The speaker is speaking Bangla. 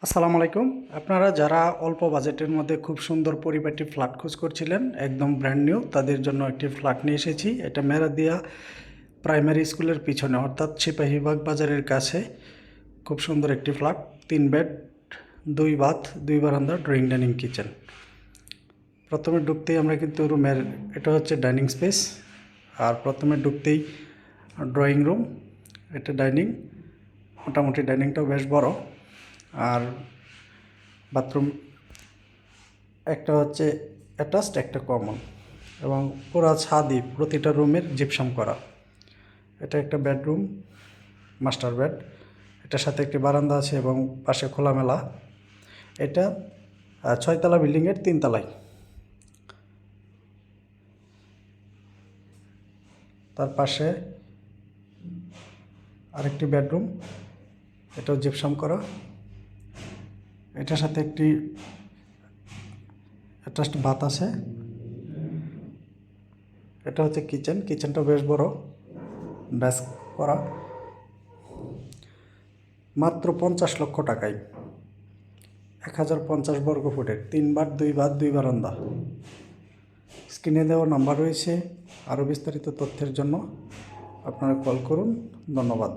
আসসালামু আলাইকুম। আপনারা যারা অল্প বাজেটের মধ্যে খুব সুন্দর পরিপাটি ফ্ল্যাট খোঁজ করছিলেন, একদম ব্র্যান্ড নিউ, তাদের জন্য একটি ফ্ল্যাট নিয়ে এসেছি। এটা মেরাদিয়া প্রাইমারি স্কুলের পিছনে, অর্থাৎ সিপাহীবাগ বাজারের কাছে। খুব সুন্দর একটি ফ্ল্যাট, 3 বেড, 2 বাথ, 2 বারান্দা, ড্রয়িং ডাইনিং কিচেন। প্রথমে ঢুকতেই আমরা কিন্তু রুমের, এটা হচ্ছে ডাইনিং স্পেস। আর প্রথমে ঢুকতেই ড্রয়িং রুম, এটা ডাইনিং, মোটামুটি ডাইনিংটাও বেশ বড়। আর বাথরুম একটা হচ্ছে অ্যাটাচড, একটা কমন, এবং পুরো ছাদই প্রতিটা রুমের জিপসাম করা। এটা একটা বেডরুম, মাস্টার বেড। এটার সাথে একটি বারান্দা আছে এবং পাশে খোলামেলা। এটা 6তলা বিল্ডিংয়ের 3 তলায়। তার পাশে আরেকটি বেডরুম, এটাও জিপসাম করা। এটার সাথে একটি অ্যাটাচড বাথ আছে। এটা হচ্ছে কিচেন, কিচেনটা বেশ বড়, ডেস্ক করা। মাত্র 50 লক্ষ টাকায় 1050 বর্গ ফুটের 3 বাথ, 2 বাথ, 2 বারান্দা। স্ক্রিনে দেওয়া নাম্বার রয়েছে। আরও বিস্তারিত তথ্যের জন্য আপনারা কল করুন। ধন্যবাদ।